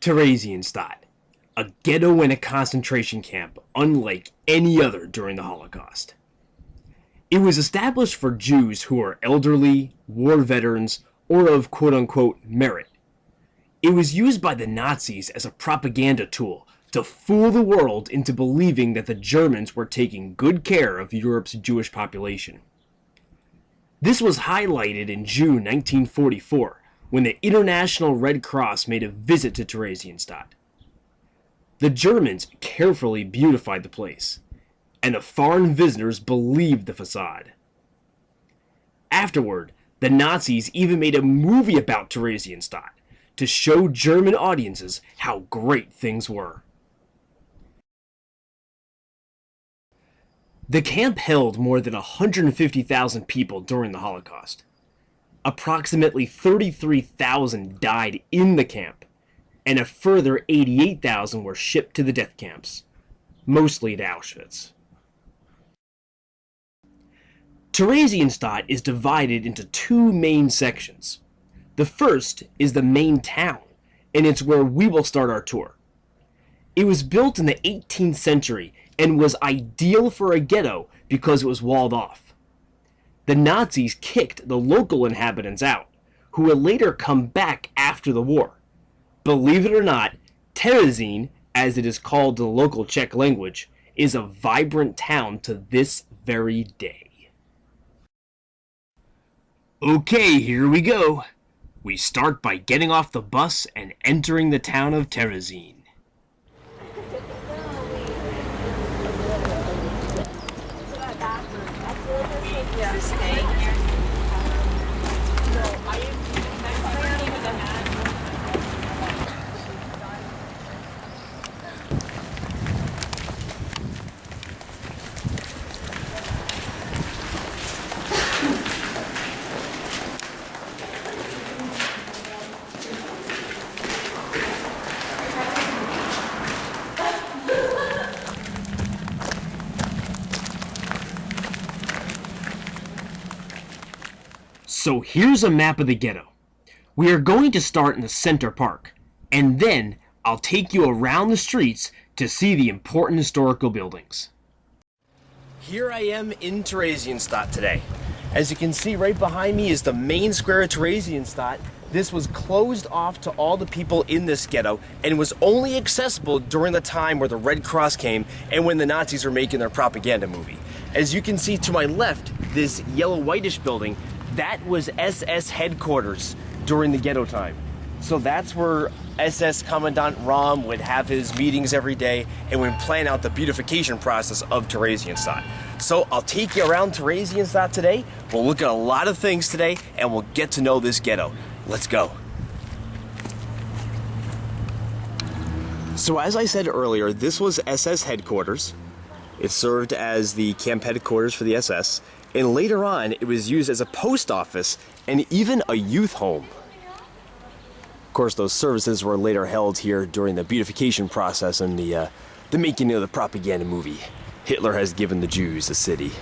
Theresienstadt, a ghetto and a concentration camp unlike any other during the Holocaust. It was established for Jews who are elderly, war veterans, or of quote-unquote merit. It was used by the Nazis as a propaganda tool to fool the world into believing that the Germans were taking good care of Europe's Jewish population. This was highlighted in June 1944, when the International Red Cross made a visit to Theresienstadt. The Germans carefully beautified the place, and the foreign visitors believed the facade. Afterward, the Nazis even made a movie about Theresienstadt to show German audiences how great things were. The camp held more than 150,000 people during the Holocaust. Approximately 33,000 died in the camp, and a further 88,000 were shipped to the death camps, mostly to Auschwitz. Theresienstadt is divided into two main sections. The first is the main town, and it's where we will start our tour. It was built in the 18th century and was ideal for a ghetto because it was walled off. The Nazis kicked the local inhabitants out, who would later come back after the war. Believe it or not, Terezín, as it is called in the local Czech language, is a vibrant town to this very day. Okay, here we go. We start by getting off the bus and entering the town of Terezín. So here's a map of the ghetto. We are going to start in the center park, and then I'll take you around the streets to see the important historical buildings. Here I am in Theresienstadt today. As you can see right behind me is the main square of Theresienstadt. This was closed off to all the people in this ghetto and was only accessible during the time where the Red Cross came and when the Nazis were making their propaganda movie. As you can see to my left, this yellow whitish building, that was SS headquarters during the ghetto time. So that's where SS Commandant Rom would have his meetings every day and would plan out the beautification process of Theresienstadt. So I'll take you around Theresienstadt today. We'll look at a lot of things today and we'll get to know this ghetto. Let's go. So as I said earlier, this was SS headquarters. It served as the camp headquarters for the SS. And later on, it was used as a post office and even a youth home. Of course, those services were later held here during the beautification process and the making of the propaganda movie. Hitler has given the Jews the city.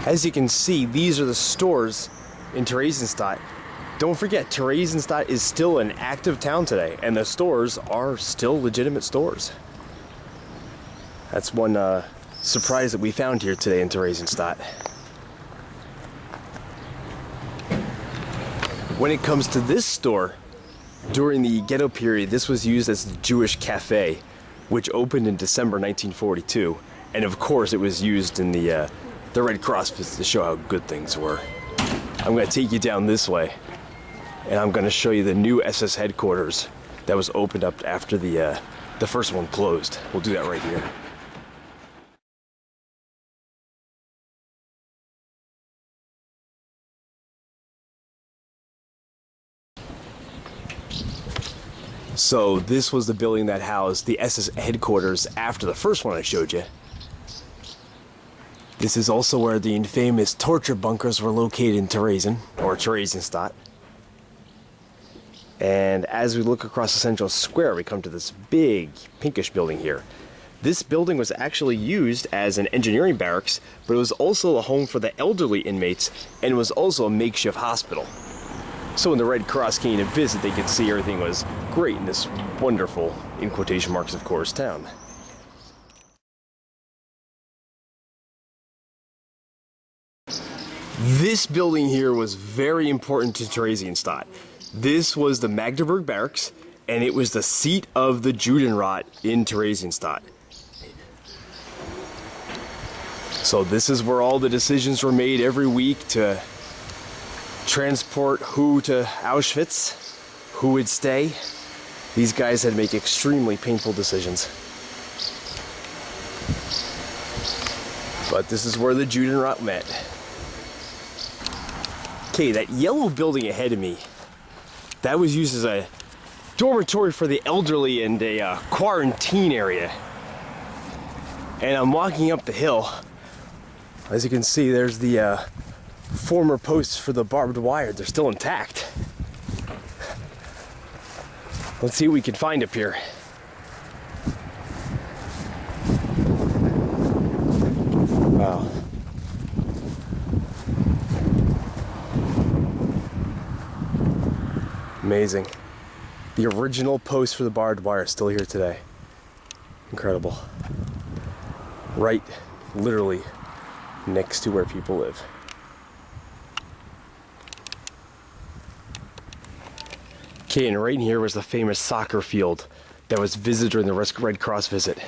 As you can see, these are the stores in Theresienstadt. Don't forget, Theresienstadt is still an active town today, and the stores are still legitimate stores. That's one surprise that we found here today in Theresienstadt. When it comes to this store, during the ghetto period, this was used as the Jewish cafe, which opened in December 1942, and of course it was used in the Red Cross to show how good things were. I'm going to take you down this way, and I'm going to show you the new SS headquarters that was opened up after the first one closed. We'll do that right here. So this was the building that housed the SS headquarters after the first one I showed you. This is also where the infamous torture bunkers were located in Theresienstadt. And as we look across the central square, we come to this big pinkish building here. This building was actually used as an engineering barracks, but it was also a home for the elderly inmates, and it was also a makeshift hospital. So when the Red Cross came to visit, they could see everything was great in this wonderful, in quotation marks of course, town. This building here was very important to Theresienstadt. This was the Magdeburg Barracks, and it was the seat of the Judenrat in Theresienstadt. So this is where all the decisions were made every week to transport who to Auschwitz, who would stay. These guys had to make extremely painful decisions. But this is where the Judenrat met. Okay, that yellow building ahead of me, that was used as a dormitory for the elderly and a quarantine area. And I'm walking up the hill. As you can see, there's the former posts for the barbed wire. They're still intact. Let's see what we can find up here. Wow. Amazing. The original post for the barbed wire is still here today. Incredible. Right, literally, next to where people live. Okay, and right in here was the famous soccer field that was visited during the Red Cross visit.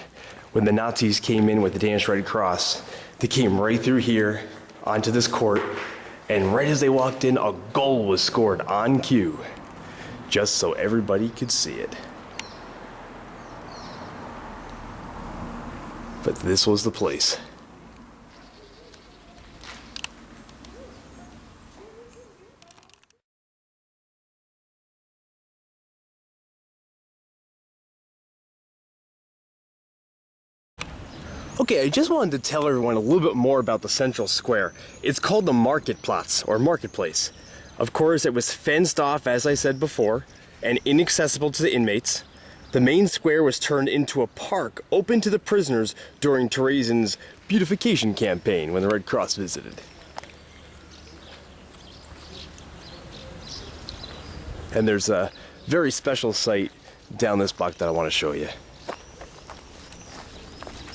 When the Nazis came in with the Danish Red Cross, they came right through here onto this court, and right as they walked in, a goal was scored on cue, just so everybody could see it. But this was the place. Okay, I just wanted to tell everyone a little bit more about the central square. It's called the Marktplatz, or Marketplace. Of course, it was fenced off, as I said before, and inaccessible to the inmates. The main square was turned into a park open to the prisoners during Theresien's beautification campaign when the Red Cross visited. And there's a very special site down this block that I want to show you.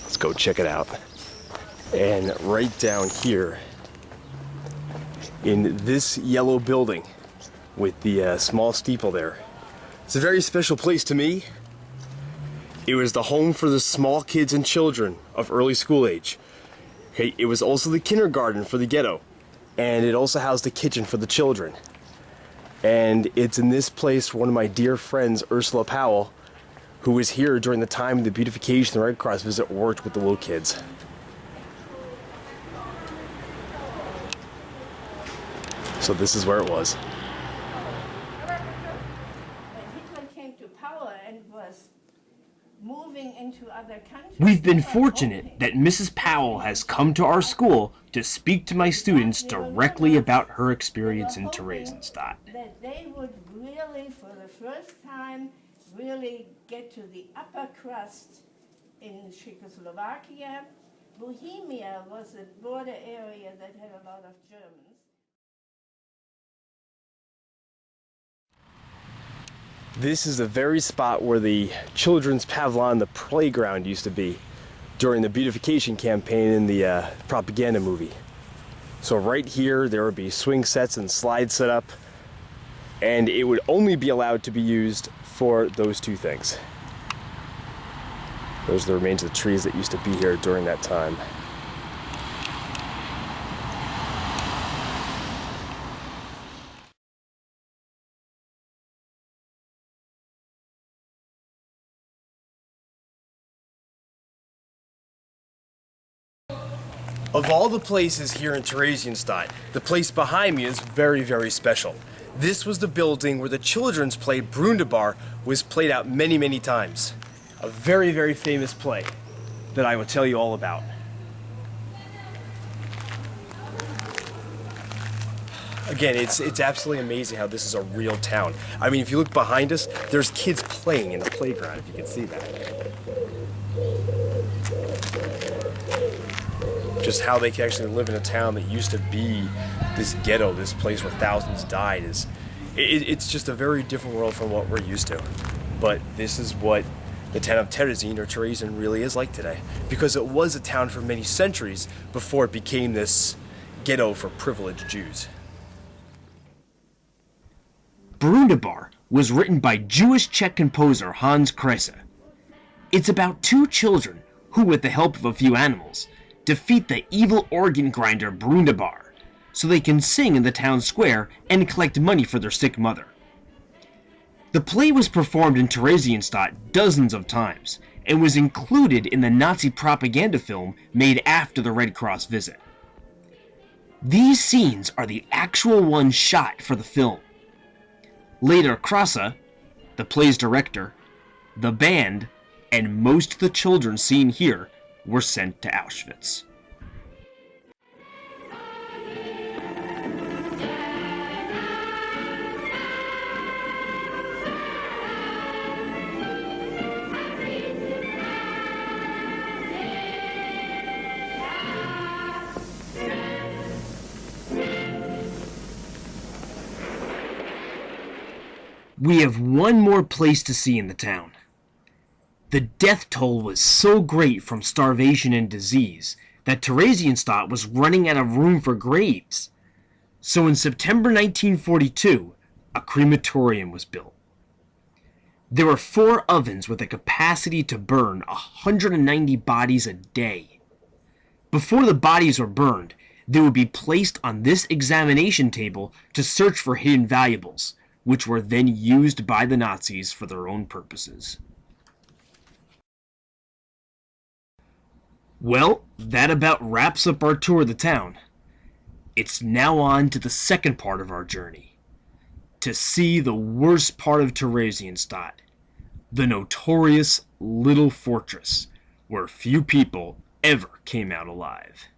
Let's go check it out. And right down here in this yellow building with the small steeple there, it's a very special place to me. It was the home for the small kids and children of early school age. Okay, it was also the kindergarten for the ghetto, and it also housed the kitchen for the children. And it's in this place one of my dear friends, Ursula Powell, who was here during the time of the beautification, the Red Cross visit, worked with the little kids. So this is where it was. When Hitler came to power and was moving into other countries... We've been fortunate that Mrs. Powell has come to our school to speak to my students directly about her experience in Theresienstadt. That they would really, for the first time, really get to the upper crust in Czechoslovakia. Bohemia was a border area that had a lot of Germans. This is the very spot where the children's pavilion, the playground, used to be during the beautification campaign in the propaganda movie. So right here, there would be swing sets and slides set up, and it would only be allowed to be used for those two things. Those are the remains of the trees that used to be here during that time. Of all the places here in Theresienstadt, the place behind me is very, very special. This was the building where the children's play Brundebar was played out many, many times. A very, very famous play that I will tell you all about. Again, it's absolutely amazing how this is a real town. I mean, if you look behind us, there's kids playing in the playground, if you can see that. just how they can actually live in a town that used to be this ghetto, this place where thousands died, it's just a very different world from what we're used to. But this is what the town of Theresienstadt really is like today, because it was a town for many centuries before it became this ghetto for privileged Jews. Brundabar was written by Jewish Czech composer Hans Kresse. It's about two children who, with the help of a few animals, defeat the evil organ grinder Brundabar so they can sing in the town square and collect money for their sick mother. The play was performed in Theresienstadt dozens of times and was included in the Nazi propaganda film made after the Red Cross visit. These scenes are the actual ones shot for the film. Later, Krause, the play's director, the band, and most of the children seen here were sent to Auschwitz. We have one more place to see in the town. The death toll was so great from starvation and disease that Theresienstadt was running out of room for graves. So in September 1942, a crematorium was built. There were 4 ovens with a capacity to burn 190 bodies a day. Before the bodies were burned, they would be placed on this examination table to search for hidden valuables, which were then used by the Nazis for their own purposes. Well, that about wraps up our tour of the town. It's now on to the second part of our journey, to see the worst part of Theresienstadt, the notorious Little Fortress, where few people ever came out alive.